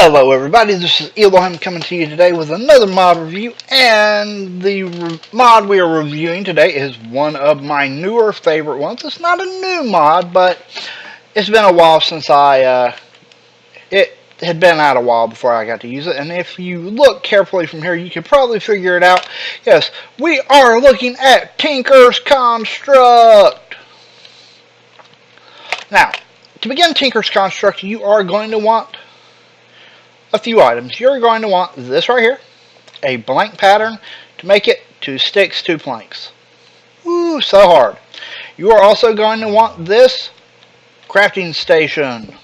Hello everybody, this is Elohim coming to you today with another mod review, and the mod we are reviewing today is one of my newer favorite ones. It's not a new mod, but it's been a while since it had been out a while before I got to use it, and if you look carefully from here, you can probably figure it out. Yes, we are looking at Tinker's Construct. Now, to begin Tinker's Construct, you are going to want a few items. You're going to want this right here, a blank pattern to make it 2 sticks, 2 planks. Ooh, so hard. You are also going to want this crafting station.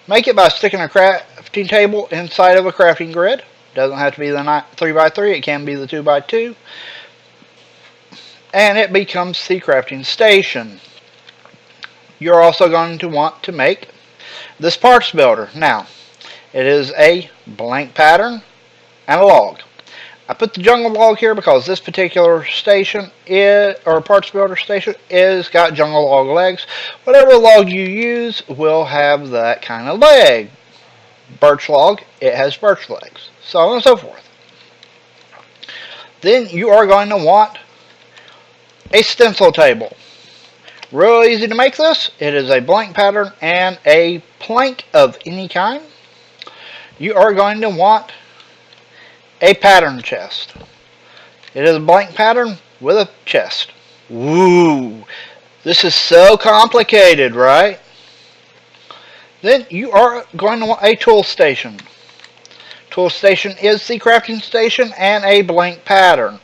Make it by sticking a crafting table inside of a crafting grid. Doesn't have to be the 3x3, it can be the 2x2. And it becomes the crafting station. You're also going to want to make this parts builder. Now, it is a blank pattern and a log. I put the jungle log here because this particular station or parts builder station is got jungle log legs. Whatever log you use will have that kind of leg. Birch log, it has birch legs. So on and so forth. Then you are going to want a stencil table. Real easy to make this. It is a blank pattern and a plank of any kind. You are going to want a pattern chest. It is a blank pattern with a chest. Woo! This is so complicated, right? Then you are going to want a tool station. Tool station is the crafting station and a blank pattern.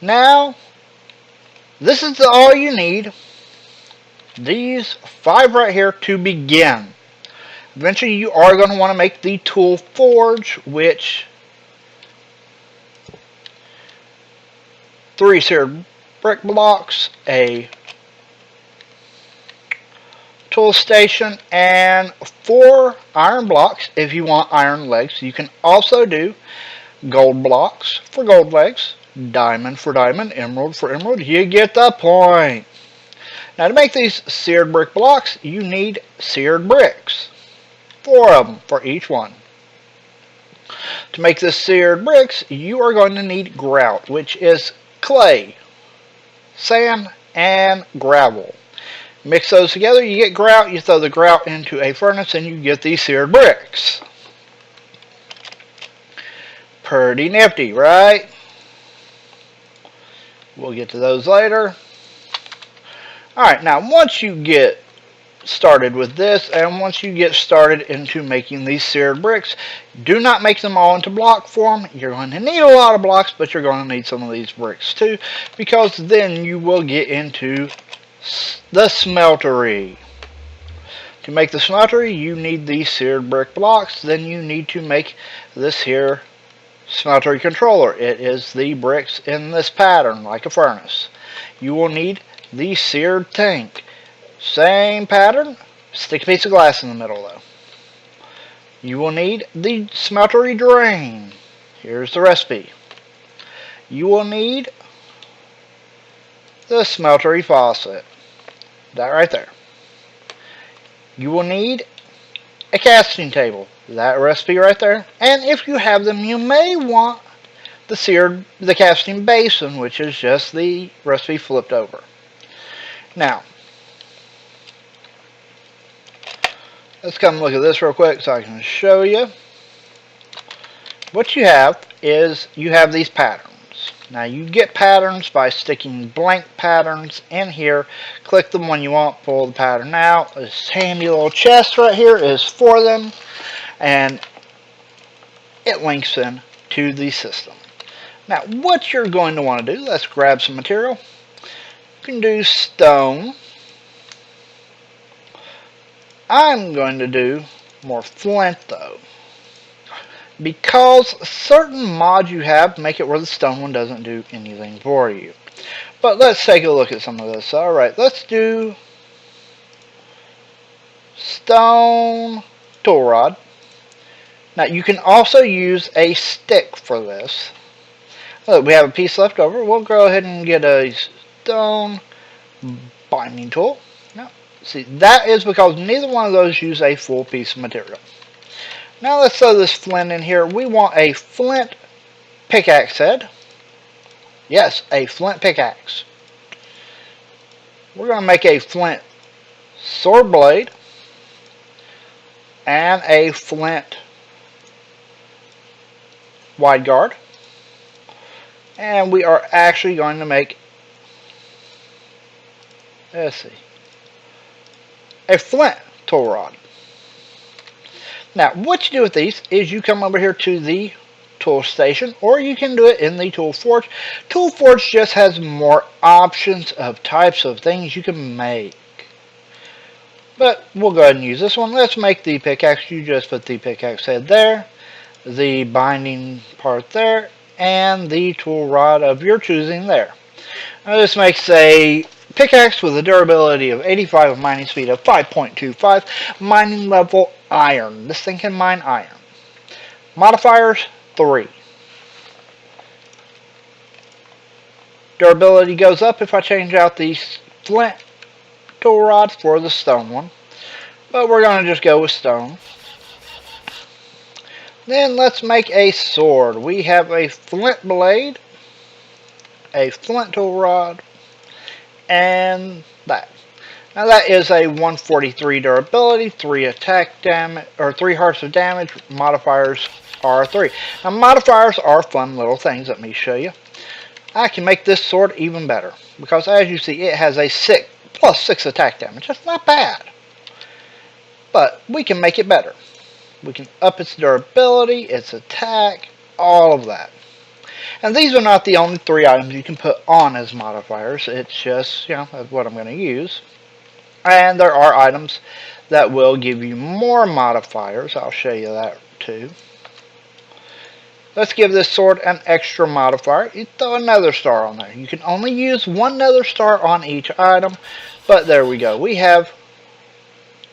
Now, this is all you need. These 5 right here to begin. Eventually you are going to want to make the tool forge, which 3 seared brick blocks, a tool station, and 4 iron blocks if you want iron legs. You can also do gold blocks for gold legs, diamond for diamond, emerald for emerald. You get the point. Now to make these seared brick blocks, you need seared bricks. 4 of them for each one. To make this seared bricks, you are going to need grout, which is clay, sand, and gravel. Mix those together, you get grout, you throw the grout into a furnace, and you get these seared bricks. Pretty nifty, right? We'll get to those later. Alright, now once you get started with this, and once you get started into making these seared bricks, do not make them all into block form. You're going to need a lot of blocks, but you're going to need some of these bricks too, because then you will get into the smeltery. To make the smeltery, you need these seared brick blocks. Then you need to make this here smeltery controller. It is the bricks in this pattern, like a furnace. You will need the seared tank. Same pattern, stick a piece of glass in the middle though. You will need the smeltery drain. Here's the recipe. You will need the smeltery faucet. That right there. You will need a casting table. That recipe right there. And if you have them, you may want the casting basin, which is just the recipe flipped over. Now, let's come look at this real quick so I can show you. What you have is you have these patterns. Now you get patterns by sticking blank patterns in here. Click the one you want, pull the pattern out. This handy little chest right here is for them, and it links in to the system. Now what you're going to want to do, let's grab some material. You can do stone. I'm going to do more flint though, because certain mods you have make it where the stone one doesn't do anything for you. But let's take a look at some of this. Alright, let's do stone tool rod. Now you can also use a stick for this. Look, we have a piece left over. We'll go ahead and get a stone binding tool. Now, see, that is because neither one of those use a full piece of material. Now let's throw this flint in here. We want a flint pickaxe head. Yes, a flint pickaxe. We're going to make a flint sword blade and a flint wide guard. And we are actually going to make, let's see, a flint tool rod. Now, what you do with these is you come over here to the tool station, or you can do it in the Tool Forge. Tool Forge just has more options of types of things you can make. But we'll go ahead and use this one. Let's make the pickaxe. You just put the pickaxe head there, the binding part there, and the tool rod of your choosing there. Now this makes a pickaxe with a durability of 85, mining speed of 5.25, mining level iron. This thing can mine iron. Modifiers 3. Durability goes up if I change out the flint tool rod for the stone one, but we're going to just go with stone. Then let's make a sword. We have a flint blade, a flint tool rod, and that. Now that is a 143 durability, 3 attack damage, or 3 hearts of damage. Modifiers are 3. Now modifiers are fun little things. Let me show you. I can make this sword even better because, as you see, it has a plus 6 attack damage. That's not bad, but we can make it better. We can up its durability, its attack, all of that. And these are not the only 3 items you can put on as modifiers. It's just, you know, that's what I'm going to use. And there are items that will give you more modifiers. I'll show you that too. Let's give this sword an extra modifier. You throw another star on there. You can only use one nether star on each item, but there we go. We have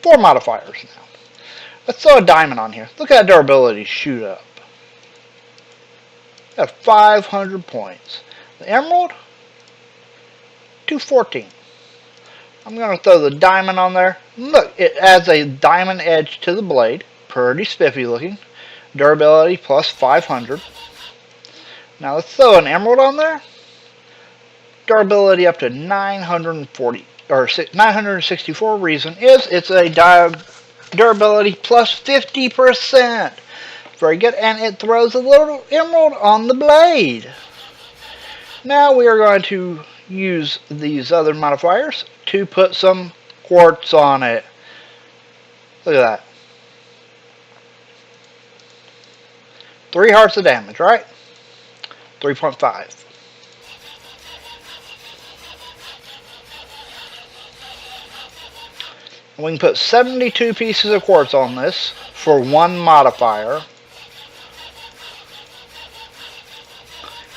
4 modifiers now. Let's throw a diamond on here. Look at that durability shoot up. At 500 points. The emerald, 214. I'm going to throw the diamond on there. Look, it adds a diamond edge to the blade. Pretty spiffy looking. Durability plus 500. Now let's throw an emerald on there. Durability up to 940 or 964. Reason is it's a durability plus 50%. Very good, and it throws a little emerald on the blade. Now we are going to use these other modifiers to put some quartz on it. Look at that. 3 hearts of damage, right? 3.5. We can put 72 pieces of quartz on this for 1 modifier.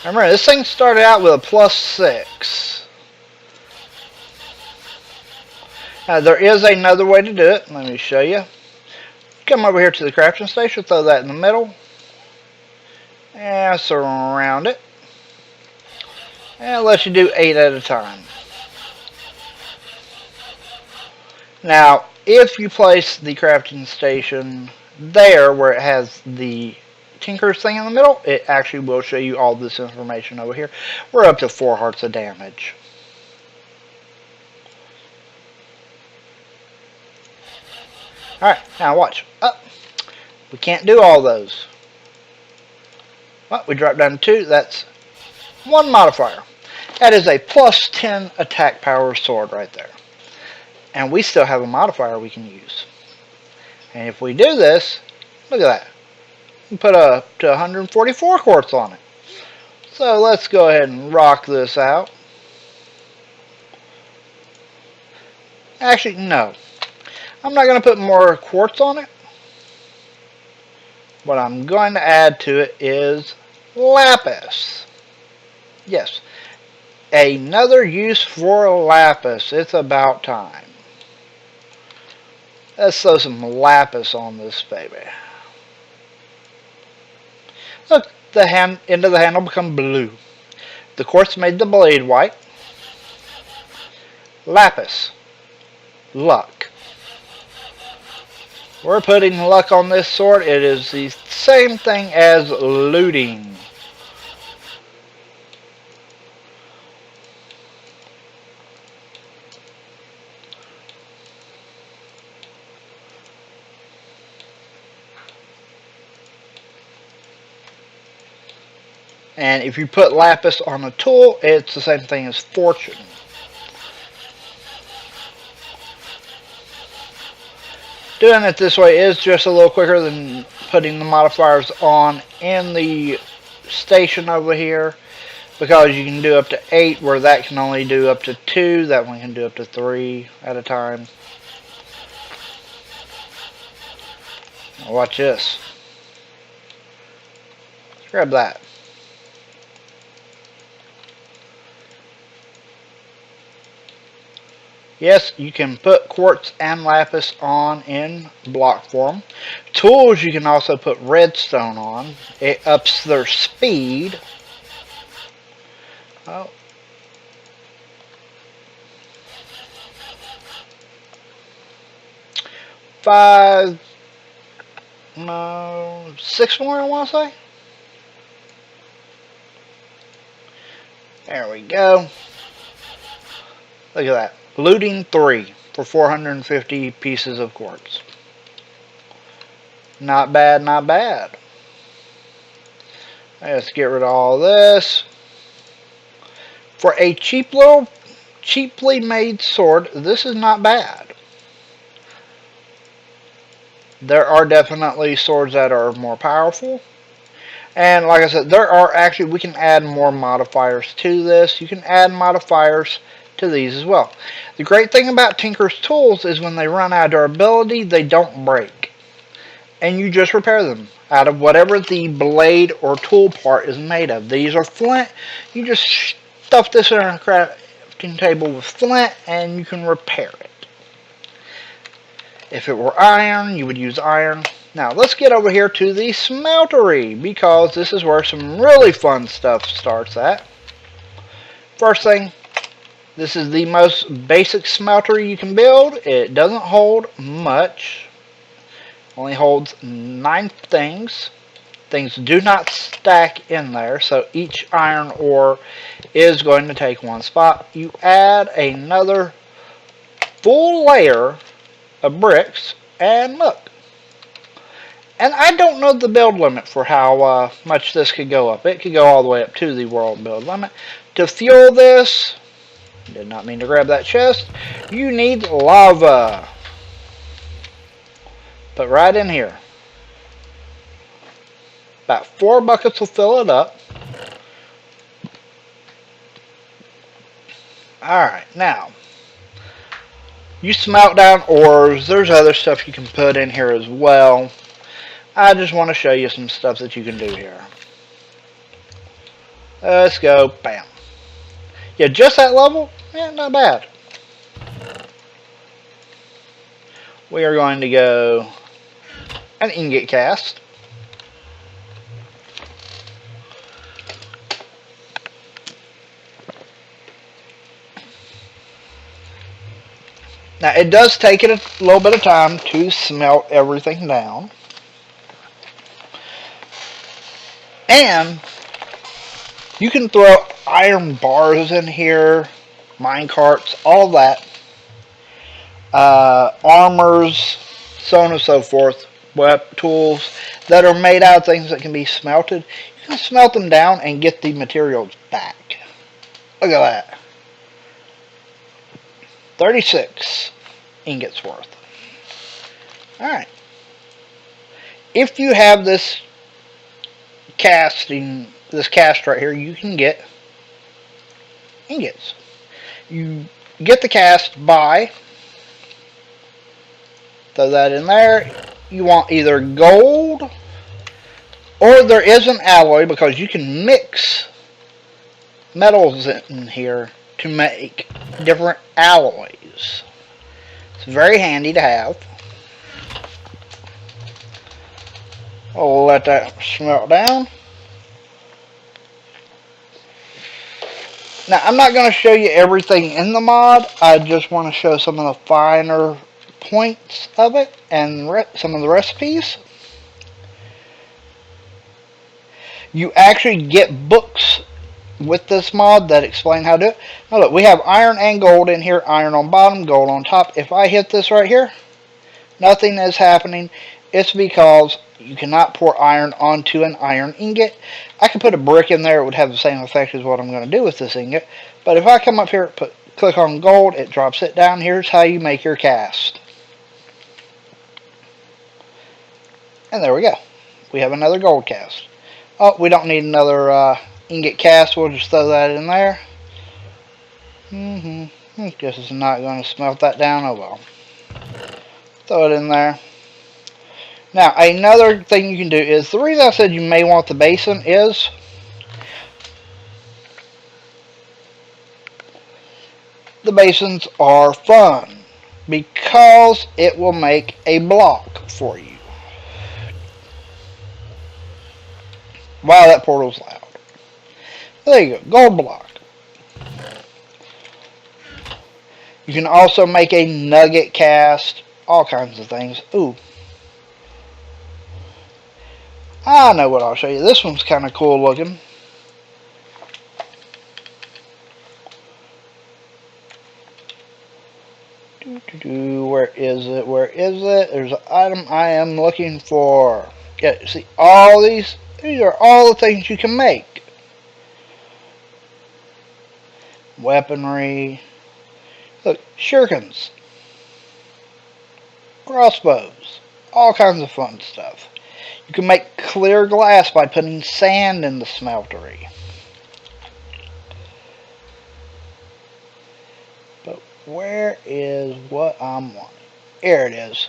Remember, this thing started out with a plus 6. Now, there is another way to do it. Let me show you. Come over here to the crafting station, throw that in the middle, and surround it. And it lets you do 8 at a time. Now, if you place the crafting station there where it has the Tinker's thing in the middle, it actually will show you all this information over here. We're up to 4 hearts of damage. Alright, now watch. We can't do all those. Well, we drop down to 2. That's 1 modifier. That is a plus 10 attack power sword right there. And we still have a modifier we can use. And if we do this, look at that. We put up to 144 quartz on it. So let's go ahead and rock this out. Actually, no. I'm not going to put more quartz on it. What I'm going to add to it is lapis. Yes. Another use for lapis. It's about time. Let's throw some lapis on this baby. Look, the end of the handle become blue. The quartz made the blade white. Lapis. Luck. We're putting luck on this sword. It is the same thing as looting. And if you put lapis on a tool, it's the same thing as fortune. Doing it this way is just a little quicker than putting the modifiers on in the station over here, because you can do up to 8 where that can only do up to 2. That one can do up to 3 at a time. Now watch this. Let's grab that. Yes, you can put quartz and lapis on in block form. Tools, you can also put redstone on. It ups their speed. Oh. Five, no, 6 more, I want to say. There we go. Look at that. Looting 3 for 450 pieces of quartz. Not bad, not bad. Let's get rid of all this. For a cheaply made sword, this is not bad. There are definitely swords that are more powerful. And like I said, there are actually, we can add more modifiers to this. You can add modifiers to these as well. The great thing about Tinker's tools is when they run out of durability, they don't break. And you just repair them out of whatever the blade or tool part is made of. These are flint. You just stuff this in a crafting table with flint and you can repair it. If it were iron, you would use iron. Now let's get over here to the smeltery, because this is where some really fun stuff starts at. First thing, this is the most basic smeltery you can build. It doesn't hold much. Only holds 9 things. Things do not stack in there, so each iron ore is going to take 1 spot. You add another full layer of bricks, and look. And I don't know the build limit for how much this could go up. It could go all the way up to the world build limit. To fuel this, did not mean to grab that chest, you need lava. Put right in here. About 4 buckets will fill it up. Alright, now, you smelt down ores. There's other stuff you can put in here as well. I just want to show you some stuff that you can do here. Let's go. Bam. Yeah, just that level? Yeah, not bad. We are going to go an ingot cast. Now, it does take it a little bit of time to smelt everything down. And you can throw iron bars in here, mine carts, all that. Armors, so on and so forth. Tools that are made out of things that can be smelted. You can smelt them down and get the materials back. Look at that. 36 ingots worth. Alright. If you have this cast right here, you can get ingots. You get the cast by, throw that in there. You want either gold, or there is an alloy, because you can mix metals in here to make different alloys. It's very handy to have. I'll let that smelt down. Now, I'm not going to show you everything in the mod. I just want to show some of the finer points of it and some of the recipes. You actually get books with this mod that explain how to do it. Now look, we have iron and gold in here. Iron on bottom, gold on top. If I hit this right here, nothing is happening. It's because you cannot pour iron onto an iron ingot. I could put a brick in there. It would have the same effect as what I'm going to do with this ingot. But if I come up here, click on gold, it drops it down. Here's how you make your cast. And there we go. We have another gold cast. Oh, we don't need another ingot cast. We'll just throw that in there. I guess it's not going to smelt that down. Oh well. Throw it in there. Now, another thing you can do is, the reason I said you may want the basin is the basins are fun because it will make a block for you. Wow, that portal's loud. There you go, gold block. You can also make a nugget cast, all kinds of things. Ooh. I know what I'll show you. This one's kind of cool looking. Where is it? Where is it? There's an item I am looking for. Yeah, see, all these are all the things you can make. Weaponry. Look, shurikens. Crossbows. All kinds of fun stuff. You can make clear glass by putting sand in the smeltery. But where is what I'm wanting? Here it is.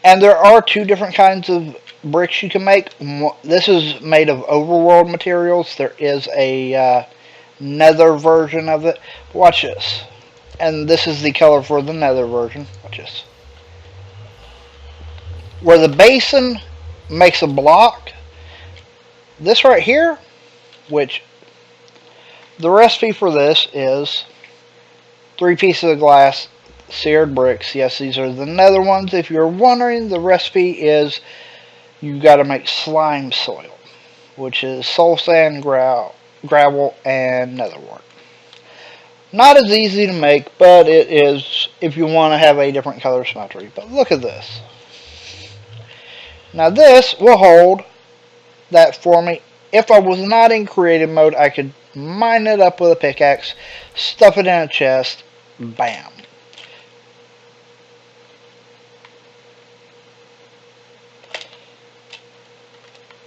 And there are two different kinds of bricks you can make. This is made of overworld materials. There is a nether version of it. Watch this. And this is the color for the nether version. Watch this. Where the basin makes a block, this right here, which the recipe for this is 3 pieces of glass, seared bricks. Yes, these are the nether ones. If you're wondering, the recipe is you got to make slime soil, which is soul sand, gravel, and netherwort. Not as easy to make, but it is if you want to have a different color smeltery. But look at this. Now this will hold that for me. If I was not in creative mode, I could mine it up with a pickaxe, stuff it in a chest, bam.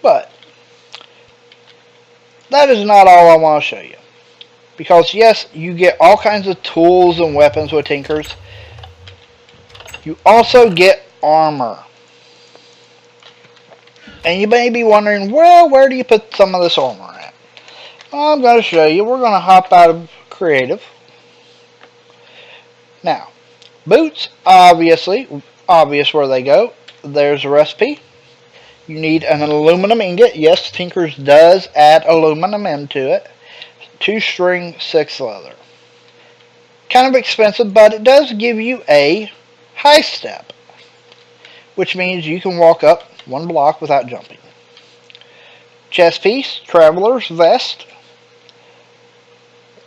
But that is not all I want to show you. Because yes, you get all kinds of tools and weapons with Tinkers. You also get armor. And you may be wondering, well, where do you put some of this armor at? Well, I'm going to show you. We're going to hop out of creative. Now, boots, obviously, obvious where they go. There's a recipe. You need an aluminum ingot. Yes, Tinkers does add aluminum into it. 2 string, 6 leather. Kind of expensive, but it does give you a high step, which means you can walk up 1 block without jumping. Chest piece, traveler's vest.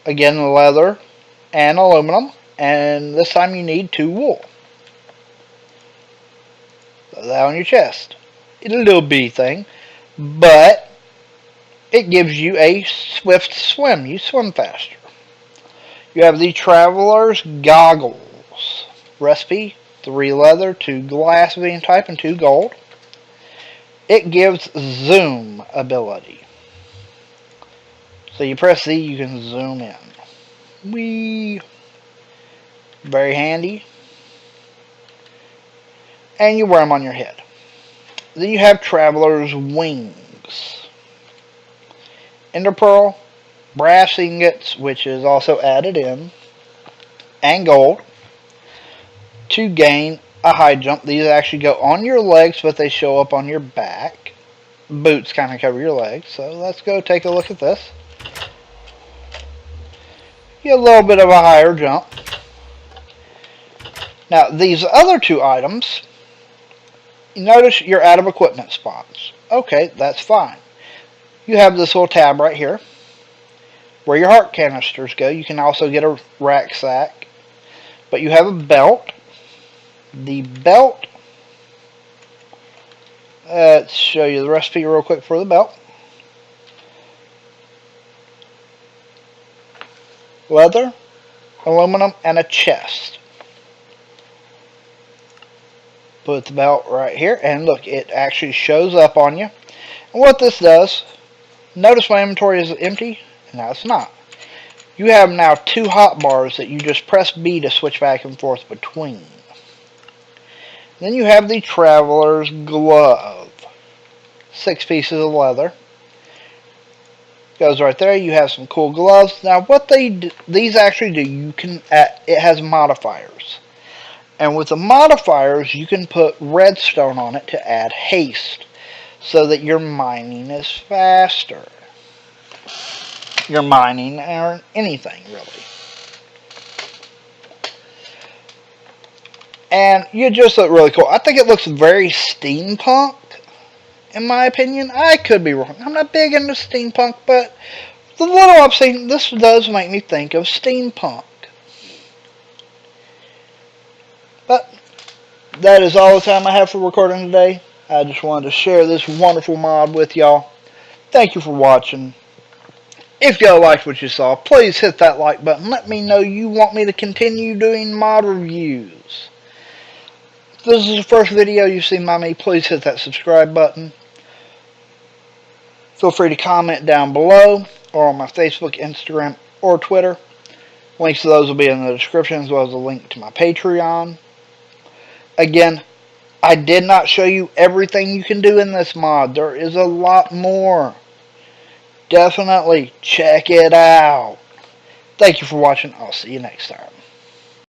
Again, leather and aluminum. And this time you need 2 wool. Throw that on your chest. It's a little bitty thing, but it gives you a swift swim. You swim faster. You have the traveler's goggles. Recipe, 3 leather, 2 glass being type, and 2 gold. It gives zoom ability. So you press Z, you can zoom in. Whee! Very handy. And you wear them on your head. Then you have traveler's wings. Ender pearl, brass ingots, which is also added in, and gold to gain a high jump. These actually go on your legs, but they show up on your back. Boots kind of cover your legs. So let's go take a look at this. Get a little bit of a higher jump. Now, these other two items, you notice you're out of equipment spots. Okay, that's fine. You have this little tab right here where your heart canisters go. You can also get a rack sack. But you have a belt. The belt, let's show you the recipe real quick for the belt. Leather, aluminum, and a chest. Put the belt right here, and look, it actually shows up on you. And what this does, notice my inventory is empty. Now it's not. You have now two hot bars that you just press B to switch back and forth between. Then you have the Traveler's Glove. 6 pieces of leather. Goes right there. You have some cool gloves. Now what these actually do, you can it has modifiers. And with the modifiers, you can put redstone on it to add haste so that your mining is faster. Your mining or anything really. And you just look really cool. I think it looks very steampunk, in my opinion. I could be wrong. I'm not big into steampunk, but the little I've seen, this does make me think of steampunk. But that is all the time I have for recording today. I just wanted to share this wonderful mod with y'all. Thank you for watching. If y'all liked what you saw, please hit that like button. Let me know you want me to continue doing mod reviews. If this is the first video you've seen by me, please hit that subscribe button. Feel free to comment down below or on my Facebook, Instagram, or Twitter. Links to those will be in the description, as well as a link to my Patreon. Again, I did not show you everything you can do in this mod. There is a lot more. Definitely check it out. Thank you for watching. I'll see you next time.